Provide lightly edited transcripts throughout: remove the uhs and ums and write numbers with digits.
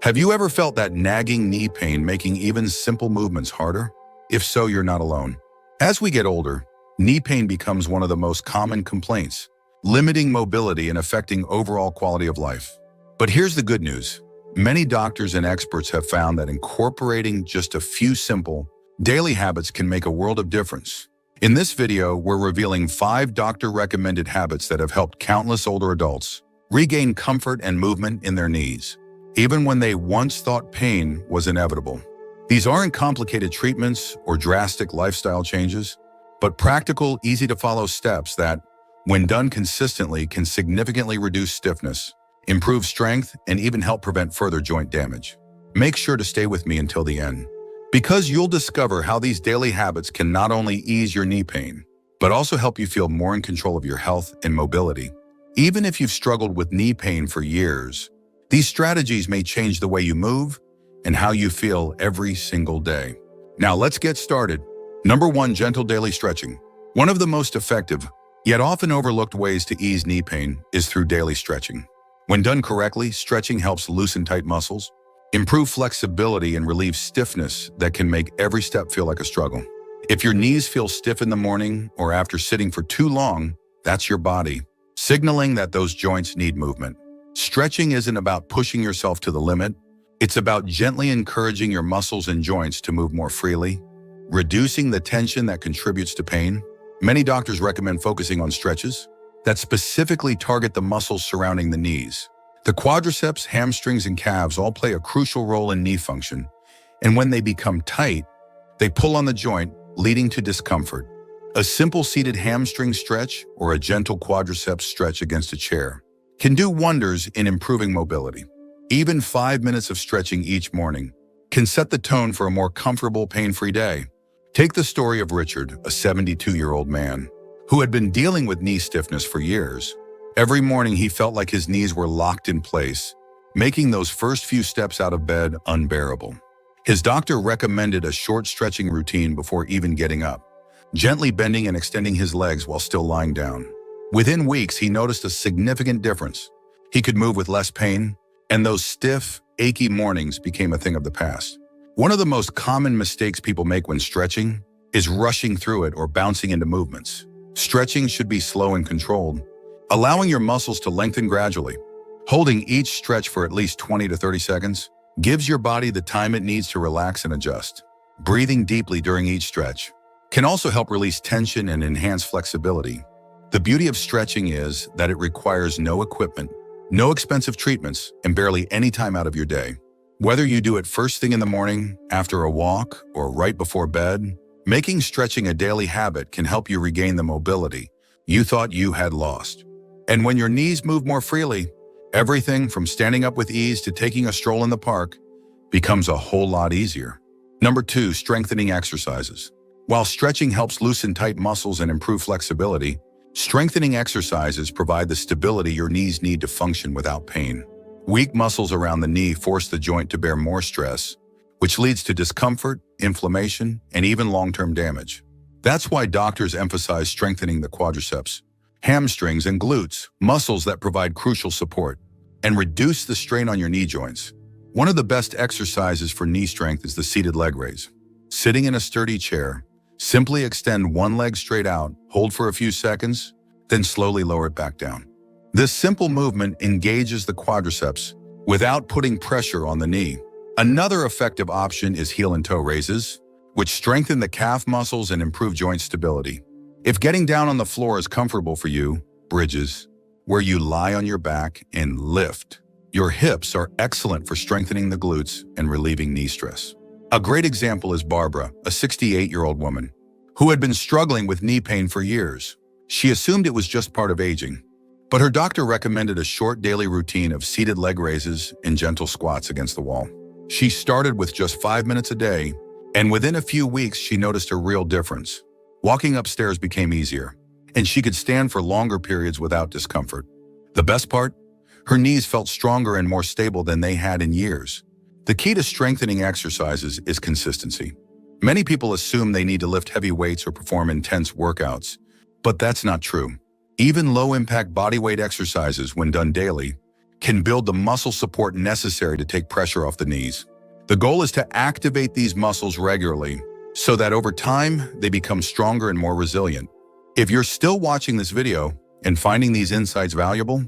Have you ever felt that nagging knee pain making even simple movements harder? If so, you're not alone. As we get older, knee pain becomes one of the most common complaints, limiting mobility and affecting overall quality of life. But here's the good news. Many doctors and experts have found that incorporating just a few simple, daily habits can make a world of difference. In this video, we're revealing 5 doctor-recommended habits that have helped countless older adults regain comfort and movement in their knees, even when they once thought pain was inevitable. These aren't complicated treatments or drastic lifestyle changes, but practical, easy-to-follow steps that, when done consistently, can significantly reduce stiffness, improve strength, and even help prevent further joint damage. Make sure to stay with me until the end, because you'll discover how these daily habits can not only ease your knee pain, but also help you feel more in control of your health and mobility. Even if you've struggled with knee pain for years, these strategies may change the way you move and how you feel every single day. Now let's get started. Number 1, gentle daily stretching. One of the most effective, yet often overlooked ways to ease knee pain is through daily stretching. When done correctly, stretching helps loosen tight muscles, improve flexibility, and relieve stiffness that can make every step feel like a struggle. If your knees feel stiff in the morning or after sitting for too long, that's your body signaling that those joints need movement. Stretching isn't about pushing yourself to the limit. It's about gently encouraging your muscles and joints to move more freely, reducing the tension that contributes to pain. Many doctors recommend focusing on stretches that specifically target the muscles surrounding the knees. The quadriceps, hamstrings, and calves all play a crucial role in knee function, and when they become tight, they pull on the joint, leading to discomfort. A simple seated hamstring stretch or a gentle quadriceps stretch against a chair can do wonders in improving mobility. Even 5 minutes of stretching each morning can set the tone for a more comfortable, pain-free day. Take the story of Richard, a 72-year-old man who had been dealing with knee stiffness for years. Every morning he felt like his knees were locked in place, making those first few steps out of bed unbearable. His doctor recommended a short stretching routine before even getting up, gently bending and extending his legs while still lying down. Within weeks, he noticed a significant difference. He could move with less pain, and those stiff, achy mornings became a thing of the past. One of the most common mistakes people make when stretching is rushing through it or bouncing into movements. Stretching should be slow and controlled, allowing your muscles to lengthen gradually. Holding each stretch for at least 20 to 30 seconds gives your body the time it needs to relax and adjust. Breathing deeply during each stretch can also help release tension and enhance flexibility. The beauty of stretching is that it requires no equipment, no expensive treatments, and barely any time out of your day. Whether you do it first thing in the morning, after a walk, or right before bed, making stretching a daily habit can help you regain the mobility you thought you had lost. And when your knees move more freely, everything from standing up with ease to taking a stroll in the park becomes a whole lot easier. Number 2, strengthening exercises. While stretching helps loosen tight muscles and improve flexibility, strengthening exercises provide the stability your knees need to function without pain. Weak muscles around the knee force the joint to bear more stress, which leads to discomfort, inflammation, and even long-term damage. That's why doctors emphasize strengthening the quadriceps, hamstrings, and glutes, muscles that provide crucial support, and reduce the strain on your knee joints. One of the best exercises for knee strength is the seated leg raise. Sitting in a sturdy chair, simply extend one leg straight out, hold for a few seconds, then slowly lower it back down. This simple movement engages the quadriceps without putting pressure on the knee. Another effective option is heel and toe raises, which strengthen the calf muscles and improve joint stability. If getting down on the floor is comfortable for you, bridges, where you lie on your back and lift your hips, are excellent for strengthening the glutes and relieving knee stress. A great example is Barbara, a 68-year-old woman who had been struggling with knee pain for years. She assumed it was just part of aging, but her doctor recommended a short daily routine of seated leg raises and gentle squats against the wall. She started with just 5 minutes a day, and within a few weeks, she noticed a real difference. Walking upstairs became easier, and she could stand for longer periods without discomfort. The best part? Her knees felt stronger and more stable than they had in years. The key to strengthening exercises is consistency. Many people assume they need to lift heavy weights or perform intense workouts, but that's not true. Even low-impact bodyweight exercises, when done daily, can build the muscle support necessary to take pressure off the knees. The goal is to activate these muscles regularly so that over time they become stronger and more resilient. If you're still watching this video and finding these insights valuable,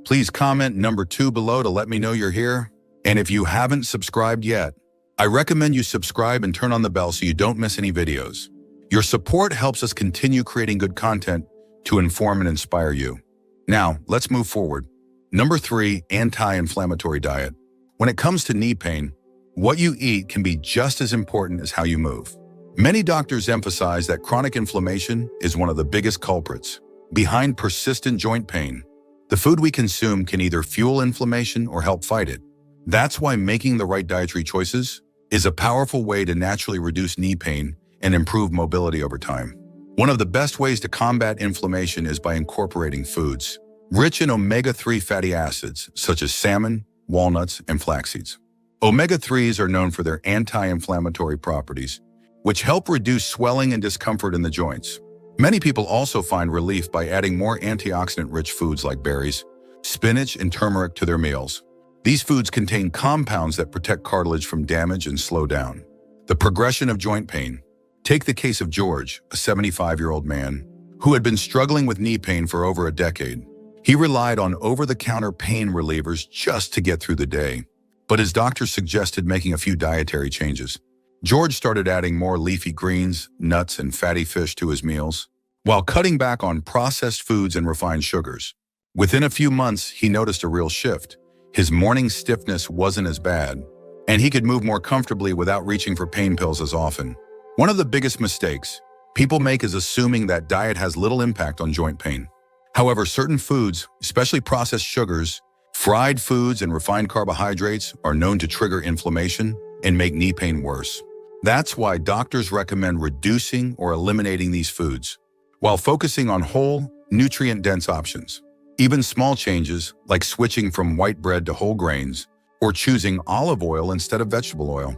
please comment number 2 below to let me know you're here. And if you haven't subscribed yet, I recommend you subscribe and turn on the bell so you don't miss any videos. Your support helps us continue creating good content to inform and inspire you. Now, let's move forward. Number 3, anti-inflammatory diet. When it comes to knee pain, what you eat can be just as important as how you move. Many doctors emphasize that chronic inflammation is one of the biggest culprits behind persistent joint pain. The food we consume can either fuel inflammation or help fight it. That's why making the right dietary choices is a powerful way to naturally reduce knee pain and improve mobility over time. One of the best ways to combat inflammation is by incorporating foods rich in omega-3 fatty acids, such as salmon, walnuts, and flax seeds. Omega-3s are known for their anti-inflammatory properties, which help reduce swelling and discomfort in the joints. Many people also find relief by adding more antioxidant-rich foods like berries, spinach, and turmeric to their meals. These foods contain compounds that protect cartilage from damage and slow down the progression of joint pain. Take the case of George, a 75-year-old man who had been struggling with knee pain for over a decade. He relied on over-the-counter pain relievers just to get through the day, but his doctor suggested making a few dietary changes. George started adding more leafy greens, nuts, and fatty fish to his meals, while cutting back on processed foods and refined sugars. Within a few months, he noticed a real shift. His morning stiffness wasn't as bad, and he could move more comfortably without reaching for pain pills as often. One of the biggest mistakes people make is assuming that diet has little impact on joint pain. However, certain foods, especially processed sugars, fried foods, and refined carbohydrates, are known to trigger inflammation and make knee pain worse. That's why doctors recommend reducing or eliminating these foods, while focusing on whole, nutrient-dense options. Even small changes, like switching from white bread to whole grains or choosing olive oil instead of vegetable oil,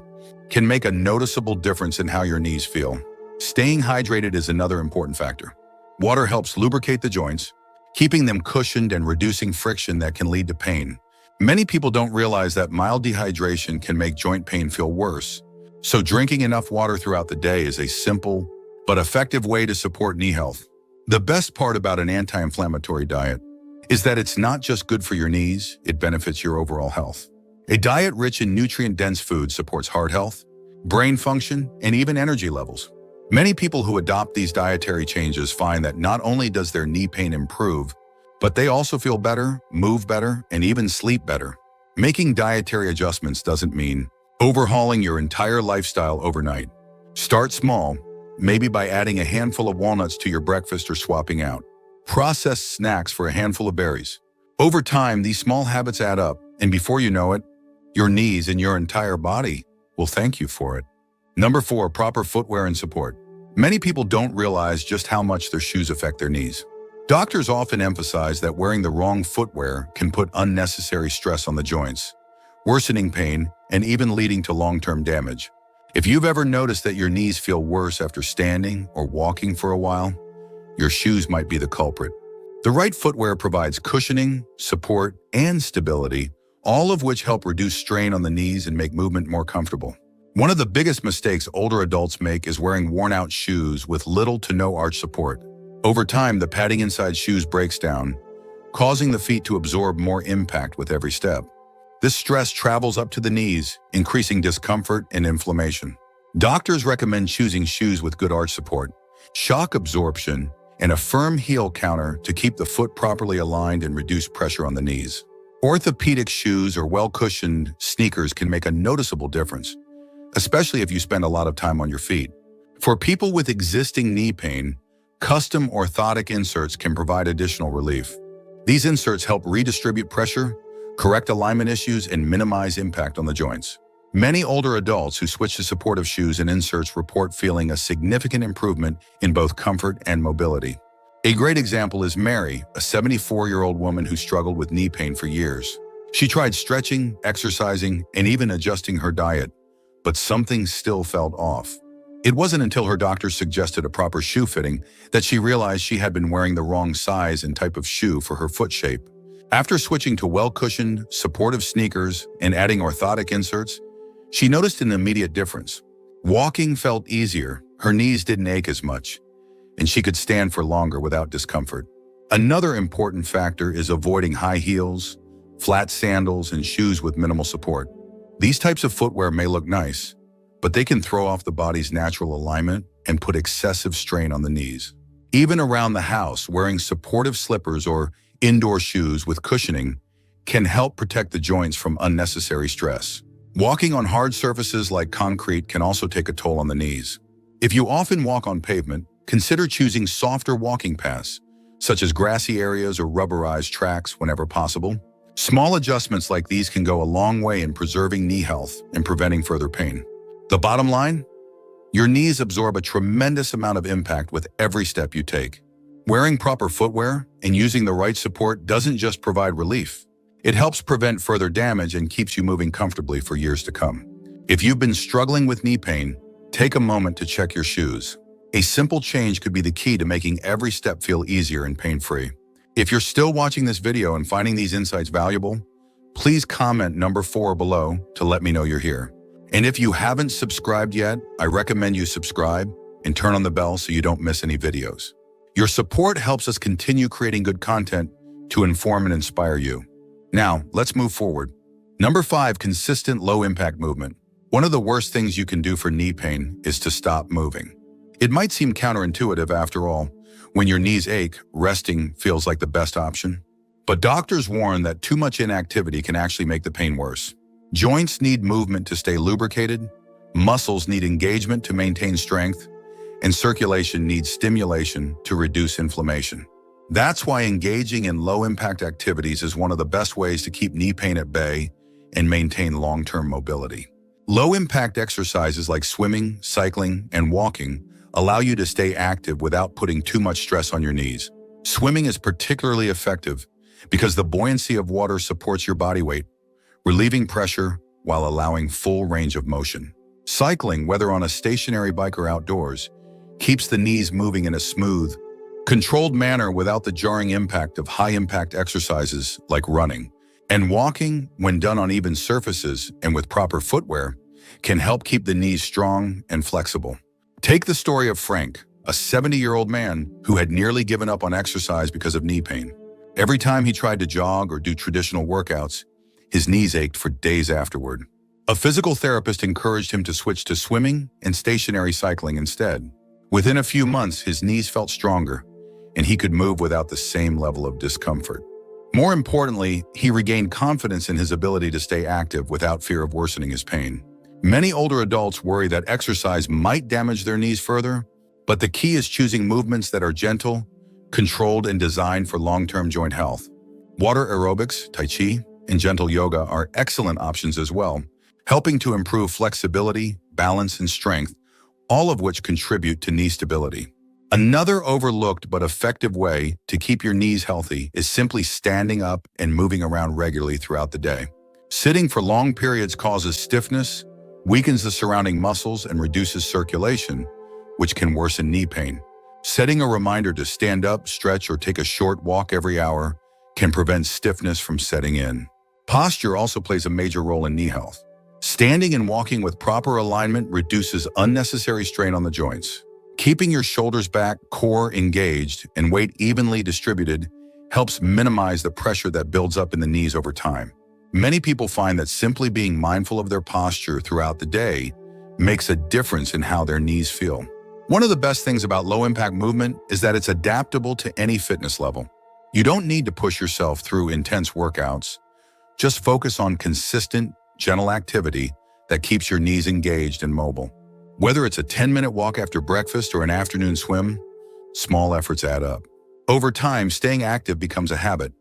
can make a noticeable difference in how your knees feel. Staying hydrated is another important factor. Water helps lubricate the joints, keeping them cushioned and reducing friction that can lead to pain. Many people don't realize that mild dehydration can make joint pain feel worse, so drinking enough water throughout the day is a simple but effective way to support knee health. The best part about an anti-inflammatory diet is that it's not just good for your knees, it benefits your overall health. A diet rich in nutrient-dense foods supports heart health, brain function, and even energy levels. Many people who adopt these dietary changes find that not only does their knee pain improve, but they also feel better, move better, and even sleep better. Making dietary adjustments doesn't mean overhauling your entire lifestyle overnight. Start small, maybe by adding a handful of walnuts to your breakfast or swapping out processed snacks for a handful of berries. Over time, these small habits add up, and before you know it, your knees and your entire body will thank you for it. Number 4, proper footwear and support. Many people don't realize just how much their shoes affect their knees. Doctors often emphasize that wearing the wrong footwear can put unnecessary stress on the joints, worsening pain and even leading to long-term damage. If you've ever noticed that your knees feel worse after standing or walking for a while, your shoes might be the culprit. The right footwear provides cushioning, support, and stability, all of which help reduce strain on the knees and make movement more comfortable. One of the biggest mistakes older adults make is wearing worn-out shoes with little to no arch support. Over time, the padding inside shoes breaks down, causing the feet to absorb more impact with every step. This stress travels up to the knees, increasing discomfort and inflammation. Doctors recommend choosing shoes with good arch support, shock absorption, and a firm heel counter to keep the foot properly aligned and reduce pressure on the knees. Orthopedic shoes or well-cushioned sneakers can make a noticeable difference, especially if you spend a lot of time on your feet. For people with existing knee pain, custom orthotic inserts can provide additional relief. These inserts help redistribute pressure, correct alignment issues, and minimize impact on the joints. Many older adults who switch to supportive shoes and inserts report feeling a significant improvement in both comfort and mobility. A great example is Mary, a 74-year-old woman who struggled with knee pain for years. She tried stretching, exercising, and even adjusting her diet, but something still felt off. It wasn't until her doctor suggested a proper shoe fitting that she realized she had been wearing the wrong size and type of shoe for her foot shape. After switching to well-cushioned, supportive sneakers and adding orthotic inserts, she noticed an immediate difference. Walking felt easier, her knees didn't ache as much, and she could stand for longer without discomfort. Another important factor is avoiding high heels, flat sandals, and shoes with minimal support. These types of footwear may look nice, but they can throw off the body's natural alignment and put excessive strain on the knees. Even around the house, wearing supportive slippers or indoor shoes with cushioning can help protect the joints from unnecessary stress. Walking on hard surfaces like concrete can also take a toll on the knees. If you often walk on pavement, consider choosing softer walking paths, such as grassy areas or rubberized tracks whenever possible. Small adjustments like these can go a long way in preserving knee health and preventing further pain. The bottom line? Your knees absorb a tremendous amount of impact with every step you take. Wearing proper footwear and using the right support doesn't just provide relief. It helps prevent further damage and keeps you moving comfortably for years to come. If you've been struggling with knee pain, take a moment to check your shoes. A simple change could be the key to making every step feel easier and pain-free. If you're still watching this video and finding these insights valuable, please comment number 4 below to let me know you're here. And if you haven't subscribed yet, I recommend you subscribe and turn on the bell so you don't miss any videos. Your support helps us continue creating good content to inform and inspire you. Now, let's move forward. Number 5, consistent low-impact movement. One of the worst things you can do for knee pain is to stop moving. It might seem counterintuitive after all. When your knees ache, resting feels like the best option. But doctors warn that too much inactivity can actually make the pain worse. Joints need movement to stay lubricated, muscles need engagement to maintain strength, and circulation needs stimulation to reduce inflammation. That's why engaging in low-impact activities is one of the best ways to keep knee pain at bay and maintain long-term mobility. Low-impact exercises like swimming, cycling, and walking allow you to stay active without putting too much stress on your knees. Swimming is particularly effective because the buoyancy of water supports your body weight, relieving pressure while allowing full range of motion. Cycling, whether on a stationary bike or outdoors, keeps the knees moving in a smooth, controlled manner without the jarring impact of high-impact exercises like running. And walking, when done on even surfaces and with proper footwear, can help keep the knees strong and flexible. Take the story of Frank, a 70-year-old man who had nearly given up on exercise because of knee pain. Every time he tried to jog or do traditional workouts, his knees ached for days afterward. A physical therapist encouraged him to switch to swimming and stationary cycling instead. Within a few months, his knees felt stronger, and he could move without the same level of discomfort. More importantly, he regained confidence in his ability to stay active without fear of worsening his pain. Many older adults worry that exercise might damage their knees further, but the key is choosing movements that are gentle, controlled, and designed for long-term joint health. Water aerobics, tai chi, and gentle yoga are excellent options as well, helping to improve flexibility, balance, and strength, all of which contribute to knee stability. Another overlooked but effective way to keep your knees healthy is simply standing up and moving around regularly throughout the day. Sitting for long periods causes stiffness, weakens the surrounding muscles, and reduces circulation, which can worsen knee pain. Setting a reminder to stand up, stretch, or take a short walk every hour can prevent stiffness from setting in. Posture also plays a major role in knee health. Standing and walking with proper alignment reduces unnecessary strain on the joints. Keeping your shoulders back, core engaged, and weight evenly distributed helps minimize the pressure that builds up in the knees over time. Many people find that simply being mindful of their posture throughout the day makes a difference in how their knees feel. One of the best things about low-impact movement is that it's adaptable to any fitness level. You don't need to push yourself through intense workouts. Just focus on consistent, gentle activity that keeps your knees engaged and mobile. Whether it's a 10-minute walk after breakfast or an afternoon swim, small efforts add up. Over time, staying active becomes a habit,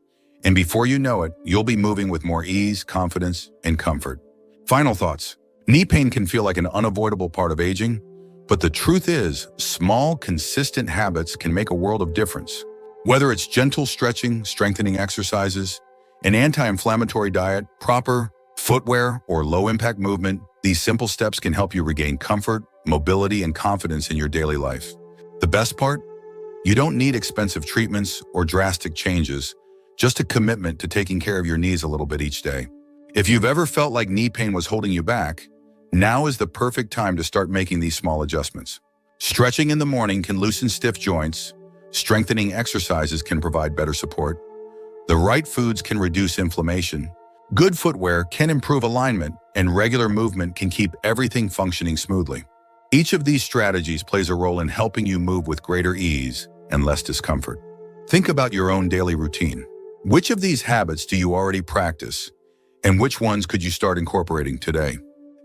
and before you know it, you'll be moving with more ease, confidence, and comfort. Final thoughts. Knee pain can feel like an unavoidable part of aging, but the truth is, small, consistent habits can make a world of difference. Whether it's gentle stretching, strengthening exercises, an anti-inflammatory diet, proper footwear, or low-impact movement, these simple steps can help you regain comfort, mobility, and confidence in your daily life. The best part? You don't need expensive treatments or drastic changes. just a commitment to taking care of your knees a little bit each day. If you've ever felt like knee pain was holding you back, now is the perfect time to start making these small adjustments. Stretching in the morning can loosen stiff joints. Strengthening exercises can provide better support. The right foods can reduce inflammation. Good footwear can improve alignment, and regular movement can keep everything functioning smoothly. Each of these strategies plays a role in helping you move with greater ease and less discomfort. Think about your own daily routine. Which of these habits do you already practice, and which ones could you start incorporating today?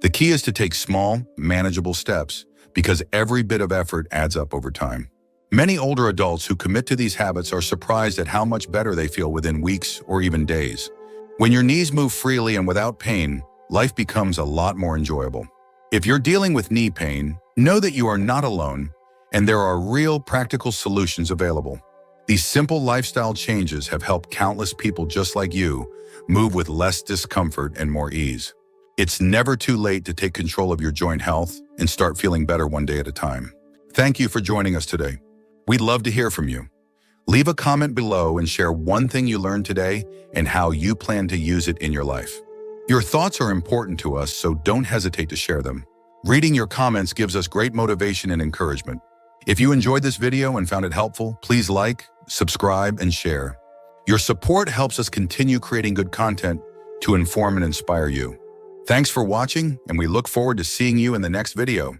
The key is to take small, manageable steps, because every bit of effort adds up over time. Many older adults who commit to these habits are surprised at how much better they feel within weeks or even days. When your knees move freely and without pain, life becomes a lot more enjoyable. If you're dealing with knee pain, know that you are not alone, and there are real practical solutions available. These simple lifestyle changes have helped countless people just like you move with less discomfort and more ease. It's never too late to take control of your joint health and start feeling better one day at a time. Thank you for joining us today. We'd love to hear from you. Leave a comment below and share one thing you learned today and how you plan to use it in your life. Your thoughts are important to us, so don't hesitate to share them. Reading your comments gives us great motivation and encouragement. If you enjoyed this video and found it helpful, please like, subscribe, and share. Your support helps us continue creating good content to inform and inspire you. Thanks for watching, and we look forward to seeing you in the next video.